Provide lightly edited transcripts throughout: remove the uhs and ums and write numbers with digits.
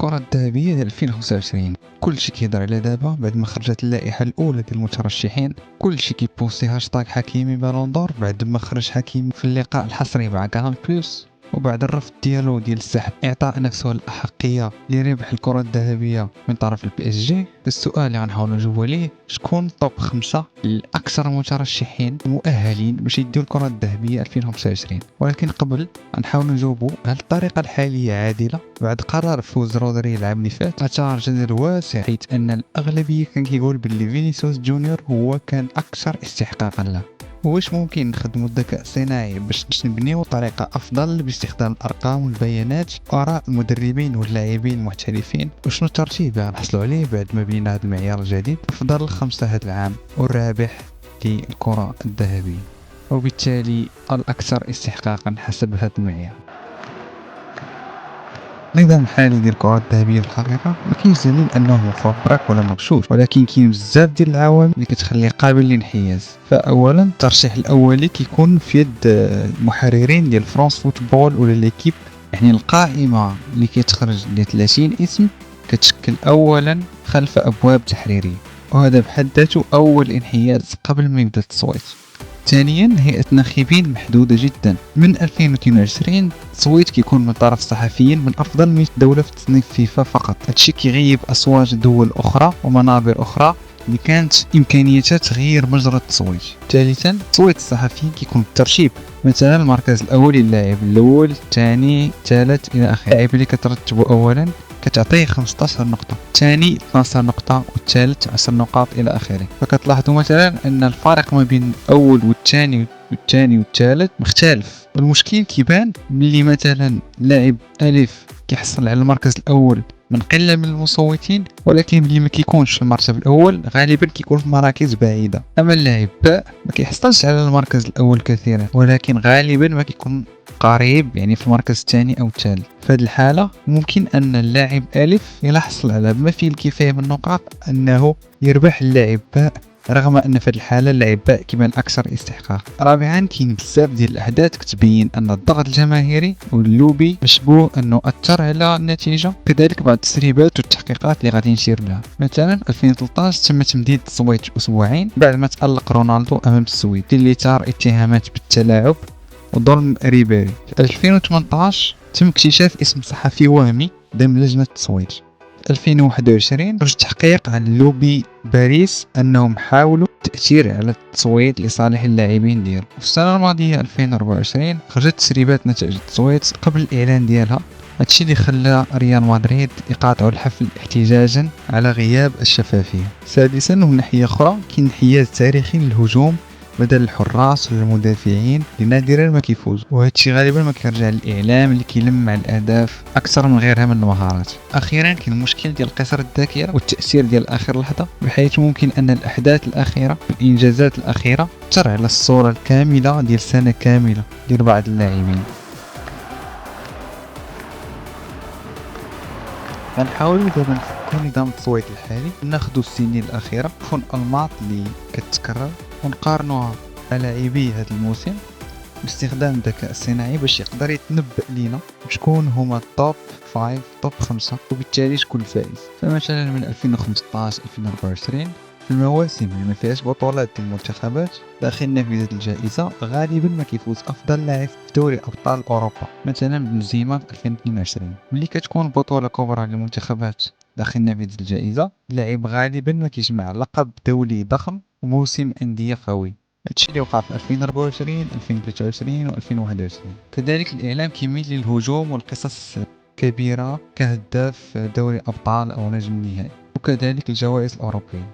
الكرة الذهبية ديال 2025 كلشي كيهضر على دابا بعد ما خرجت اللائحة الأولى ديال المترشحين. كلشي كيبوستي هاشتاغ حكيمي بالون دور بعد ما خرج حكيمي في اللقاء الحصري مع كانال بلس، وبعد الرفض ديالو ديال السحب إعطاء نفسه الأحقية لربح الكرة الذهبية من طرف البي اس جي. السؤال اللي غنحاولوا نجاوبوا عليه، شكون توب 5 الأكثر مترشحين مؤهلين باش يديو الكرة الذهبية 2025؟ ولكن قبل غنحاولوا نجاوبوا هل الطريقة الحالية عادلة؟ بعد قرار فوز رودري العام اللي فات أثار جدل واسع، حيث أن الأغلبية كان كيقول باللي فينيسيوس جونيور هو كان أكثر استحقاقا له. واش ممكن نخدموا الذكاء الصناعي باش نبنيو طريقة أفضل باستخدام الأرقام والبيانات وآراء المدربين واللاعبين المحترفين؟ وشنو الترتيب اللي غنحصلوا عليه بعد ما بينا هذا المعيار الجديد أفضل الخمسة هذا العام والرابح للكرة الذهبية، وبالتالي الأكثر استحقاقا حسب هذا المعيار؟ النظام الحالي ديال الكرة الذهبية في الحقيقة ما كاينش دليل انه مفبرك ولا مغشوش، ولكن كاين بزاف ديال العوامل اللي كتخليه قابل للانحياز. فاولا الترشيح الاولي كيكون في يد المحررين ديال فرانس فوتبول ولا ليكيب، يعني القائمة اللي كتخرج ل 30 اسم كتشكل اولا خلف ابواب تحريرية، وهذا بحد ذاته اول انحياز قبل ما يبدا التصويت. ثانيا هيئة الناخبين محدودة جدا. من 2022 التصويت كيكون من طرف صحفيين من أفضل 100 دولة في تصنيف فيفا فقط. هادشي كيغيب أصوات دول أخرى ومنابر أخرى اللي كانت إمكانيتها تغيير مجرى التصويت. ثالثا تصويت الصحفيين كيكون بالترتيب، مثلا المركز الأول للاعب الأول، الثاني، الثالث إلى آخره. اللاعب اللي كترتبه أولا كتعطيه 15 نقطة، الثاني 12 نقطة، والثالث 10 نقاط إلى آخره. فكتلاحظوا مثلا أن الفارق ما بين الأول والثاني والثالث مختلف. والمشكل كيبان ملي مثلا لاعب ألف كيحصل على المركز الأول من قلة من المصوتين، ولكن ملي ما كيكونش في المرتبة الأول غالبا كيكون في مراكز بعيدة. أما اللاعب باء ما كيحصلش على المركز الأول كثيرا، ولكن غالبا ما كيكون قريب، يعني في المركز الثاني أو الثالث. في هذه الحالة ممكن أن اللاعب ألف يحصل على بما فيه الكفاية من النقاط أنه يربح اللاعب باء، رغم ان في الحاله اللاعب باء كيبان اكثر استحقاق. رابعا كاين بزاف ديال الاحداث كتبين ان الضغط الجماهيري واللوبي مشبوه انه اثر على النتيجه، كذلك بعض التسريبات والتحقيقات اللي غادي نشير لها. مثلا 2013 تم تمديد التصويت اسبوعين بعد ما تالق رونالدو امام السويد اللي ثار اتهامات بالتلاعب وظلم ريبيري. في 2018 تم اكتشاف اسم صحفي وهمي ضمن لجنه التصويت. 2021 خرج تحقيق عن لوبي باريس انهم حاولوا التأثير على التصويت لصالح اللاعبين ديالو. في السنة الماضية 2024 خرجت تسريبات نتائج التصويت قبل الاعلان ديالها، هادشي اللي خلى ريال مدريد يقاطعوا الحفل احتجاجا على غياب الشفافية. سادسا ومن ناحية اخرى كاين انحياز تاريخي للهجوم بدل الحراس ولا المدافعين اللي نادرا ما كيفوزوا، وهادشي غالبا ما كيرجع للاعلام اللي كيلمع الاهداف اكثر من غيرها من المهارات. اخيرا كاين المشكل ديال قصر الذاكره والتاثير ديال اخر لحظه، بحيث ممكن ان الاحداث الاخيره والانجازات الاخيره تأثر على الصوره الكامله ديال سنه كامله ديال بعض اللاعبين. غنحاولوا دابا نفكوا نظام التصويت الحالي، ناخذوا السنين الاخيره نكون انماط اللي كتكرر ونقارنوها على لاعبي هذا الموسم باستخدام الذكاء الصناعي باش يقدر يتنبأ لينا شكون هما التوب 5 توب 5 وبالتالي شكون الفائز. فمثلا من 2015 2024 في المواسم اللي ما فيهاش بطولات ديال المنتخبات داخل نافذة الجائزة غالبا ما كيفوز افضل لاعب في دوري ابطال اوروبا، مثلا بنزيما في 2022. ملي كتكون بطولة كبرى للمنتخبات داخل نافذة الجائزة اللاعب غالبا ما كيجمع لقب دولي ضخم وموسم أندية قوي. هادشي اللي وقع في 2024 2023 و 2021. كذلك الاعلام كيميل للهجوم والقصص كبيرة كهداف دوري ابطال او نجم النهائي، وكذلك الجوائز الاوروبيه.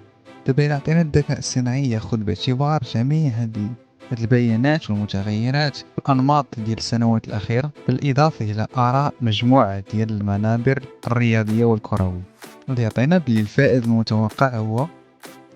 دابا إلا عطينا الذكاء الصناعي ياخذ باعتبار جميع هاد البيانات والمتغيرات والانماط ديال السنوات الاخيره، بالاضافه الى اراء مجموعه ديال المنابر الرياضيه والكرويه، اللي يعطينا بلي الفائز المتوقع هو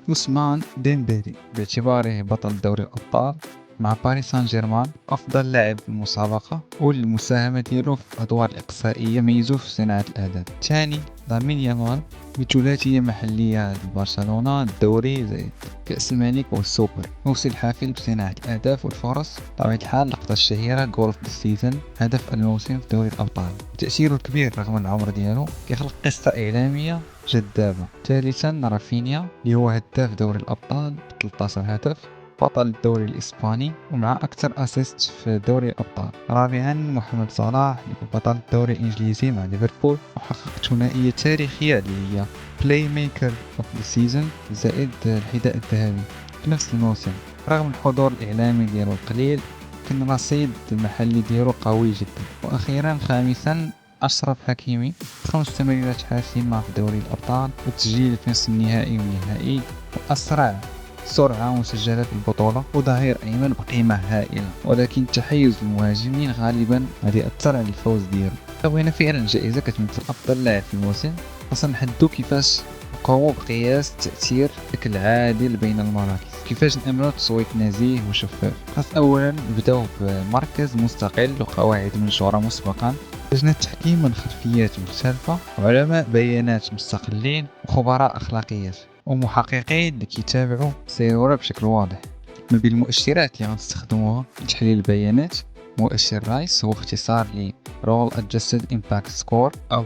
عثمان ديمبélé باعتباره بطل دوري الأبطال مع باريس سان جيرمان، أفضل لاعب في المسابقة والمساهمة ديالو في الأدوار الإقصائية ميزو في صناعة الأهداف. ثاني لامين يامال بثلاثية محلية لبرشلونة، الدوري زائد كأس الملك والسوبر. موسم حافل بصناعة الأهداف والفرص. بطبيعة الحال اللقطة الشهيرة جول اوف ذا سيزون، هدف الموسم في دوري الأبطال. تأثيره الكبير رغم العمر ديالو كيخلق قصة إعلامية جذابة. ثالثا رافينيا اللي هو هداف دوري الأبطال ب 13 هدف، بطل الدوري الإسباني ومع أكثر أسيست في دوري الأبطال. رابعا محمد صلاح اللي هو بطل الدوري الإنجليزي مع ليفربول وحقق ثنائية تاريخية اللي هي بلاي ميكر اوف ذا سيزون زائد الحذاء الذهبي في نفس الموسم. رغم الحضور الإعلامي ديالو القليل لكن الرصيد المحلي ديالو قوي جدا. وأخيرا خامسا أشرف حكيمي، 5 تمريرات حاسمة في دوري الأبطال وتسجيل في نصف النهائي والنهائي، وأسرع سرعة مسجلة في البطولة، وظهير أيمن بقيمة هائلة. ولكن تحيز المهاجمين غالبا غادي يأثر على الفوز ديالو. لو هنا فعلا جائزة كتمثل أفضل لاعب في الموسم، خاصنا نحددو كيفاش نقومو بقياس التأثير بشكل عادل بين المراكز. كيفاش نأمنو تصويت نزيه وشفاف. خاص أولا نبداو بمركز مستقل وقواعد منشورة مسبقا، لجنة تحكيم من خلفيات مختلفة، وعلماء بيانات مستقلين، وخبراء أخلاقيات، ومحققين اللي كيتابعوا السيرورة بشكل واضح. ما بين المؤشرات اللي غنستخدموها لتحليل البيانات، مؤشر رايس هو اختصار ل Role Adjusted Impact Score أو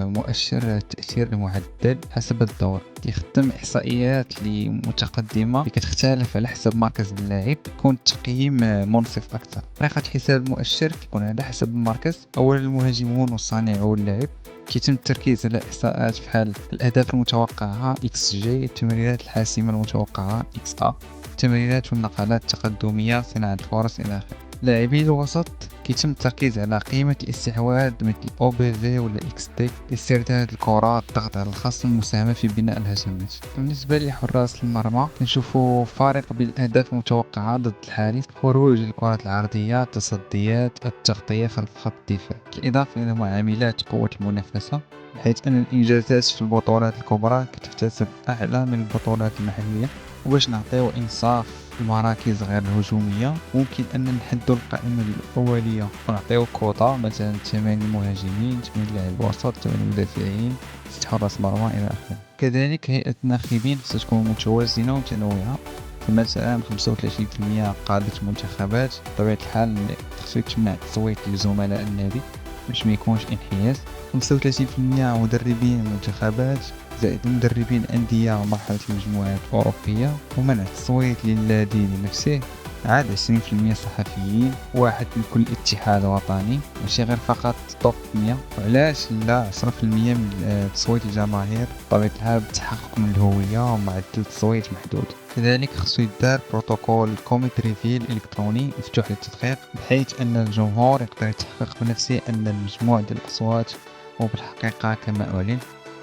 مؤشر التأثير المعدل حسب الدور. كيخدم إحصائيات اللي متقدمة اللي كتختلف على حسب مركز اللاعب، يكون التقييم منصف أكثر. طريقة حساب المؤشر كيكون على حسب المركز. أولا المهاجمون والصانع واللاعب، كيتم التركيز على إحصاءات بحال الأهداف المتوقعة XG، التمريرات الحاسمة المتوقعة XA، التمريرات والنقلات التقدمية، صناعة الفرص إلى آخره. لاعبي الوسط كيتم التركيز على قيمة الاستحواذ مثل OBV ولا XD، استرداد الكرات، الضغط على الخصم، المساهمة في بناء الهجمات. بالنسبة لحراس المرمى كنشوفوا فارق بين الأهداف المتوقعة ضد الحارس، خروج الكرات العرضية، التصديات، التغطية خلف خط الدفاع، بالإضافة إلى معاملات قوة المنافسة، بحيث أن الإنجازات في البطولات الكبرى كتحتسب أعلى من البطولات المحلية. وباش نعطيو إنصاف المراكز غير الهجومية، ممكن أن نحدو القائمة الأولية ونعطيو كوطا، مثلا 8 مهاجمين، 8 لاعب وسط، 8 مدافعين، 6 حراس مرمى إلى آخره. كذلك هيئة الناخبين خصها تكون متوازنة ومتنوعة، فمثلا 35% قادة منتخبات. بطبيعة الحال خصو يتمنع التصويت لزملاء النادي باش ما يكونش انحياز. 35% مدربين المنتخبات زائد مدربين الأندية ومرحلة المجموعات الأوروبية، ومنع التصويت للنادي لنفسه. عاد 20% صحفيين، واحد من كل اتحاد وطني، ماشي غير فقط توب 100. وعلاش لا 10% من تصويت الجماهير، بطبيعة الحال بالتحقق من الهوية ومعدل تصويت محدود. كذلك خصو يدار بروتوكول كوميت ريفيل إلكتروني مفتوح للتدقيق، بحيث أن الجمهور يقدر يتحقق بنفسه أن المجموع ديال الأصوات هو بالحقيقة كما أعلن،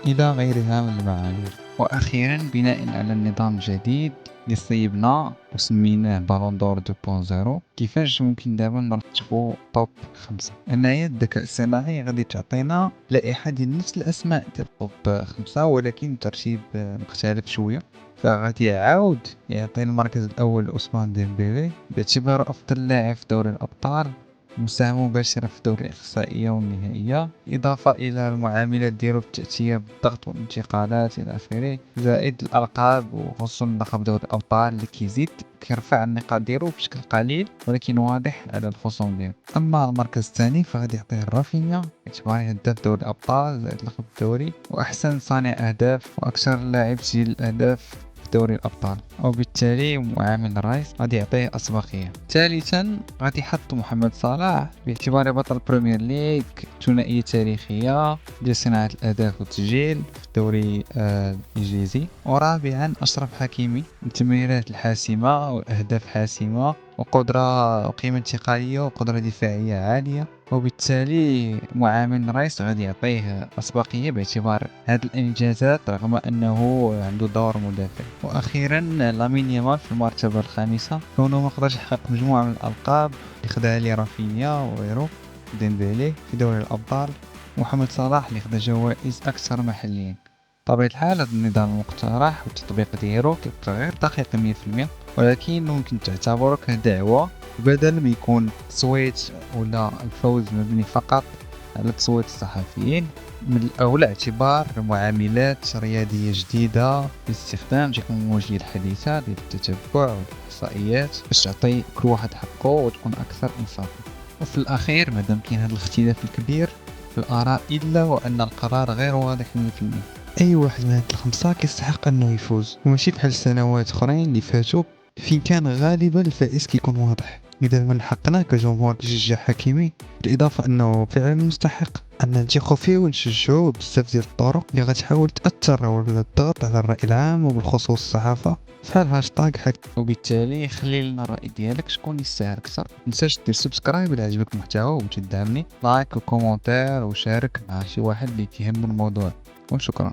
إلى غيرها من المعايير. وأخيرا بناء على النظام الجديد اللي صيبنا وسميناه بالون دور 2.0، كيفاش ممكن دابا نرتبو توب 5؟ هنايا الذكاء الصناعي غادي تعطينا لائحة ديال نفس الأسماء ديال توب 5 ولكن ترتيب مختلف شوية. فغادي يعاود يعطي المركز الأول لعثمان ديمبيلي باعتباره أفضل لاعب في دوري الأبطال، مساهمة مباشرة في الدوري الإحصائية والنهائية، إضافة إلى المعاملات ديالو بالتأثير بالضغط والانتقالات إلى آخره، زائد الألقاب وخصوصا لقب دوري الأبطال اللي كيزيد كيرفع النقاط ديالو بشكل قليل ولكن واضح على الخصوم ديالو. أما المركز الثاني فغادي يعطيه رافينيا باعتباره هداف دوري الأبطال زائد لقب الدوري وأحسن صانع أهداف وأكثر لاعب تسجيل الأهداف في دوري الأبطال، وبالتالي معامل رايس غادي يعطيه أسبقية. ثالثا غادي يحط محمد صلاح باعتباره بطل بريمير ليج، ثنائية تاريخية ديال صناعة الأهداف والتسجيل في الدوري الإنجليزي. ورابعا أشرف حكيمي، التمريرات الحاسمة والأهداف حاسمة وقدرة وقيمة انتقالية وقدرة دفاعية عالية، وبالتالي معامل رايس غادي يعطيه أسبقية باعتبار هذه الإنجازات رغم أنه عنده دور مدافع. وأخيرا لامين يامال في المرتبة الخامسة، كونه ما قدرش يحقق مجموعة من الألقاب اللي خداها لي رافينيا وغيره، ديمبيلي في دوري الأبطال، محمد صلاح اللي خدا جوائز أكثر محليا. بطبيعة الحال هذا النظام المقترح والتطبيق ديالو كيبقى غير دقيق 100%، ولكن ممكن تعتبره كدعوة بدل ما يكون تصويت ولا الفوز مبني فقط على تصويت الصحفيين. من الأولى اعتبار معاملات رياضية جديدة باستخدام التكنولوجيا الحديثة للتتبع والإحصائيات باش تعطي كل واحد حقه وتكون أكثر إنصافا. وفي الأخير مادام كاين هذا الاختلاف الكبير في الآراء إلا وأن القرار غير واضح 100%. اي واحد من هاد الخمسة كيستحق انه يفوز، وماشي بحال السنوات اخرين اللي فاتوا فين كان غالبا الفائز كيكون واضح. اذا من حقنا كجمهور تشجع حكيمي، بالاضافه انه فعلا مستحق ان نثقوا فيه ونشجعوه بزاف ديال الطرق اللي غتحاول تاثر ولا الضغط على الراي العام وبالخصوص الصحافه بحال هاشتاغ وبالتالي خلي لنا الرأي ديالك شكون يستاهل أكثر. متنساش دير سبسكرايب إلا عجبك المحتوى وتدعمني، لايك وكومنتير وشارك مع شي واحد اللي كيهمو الموضوع. وشكرا.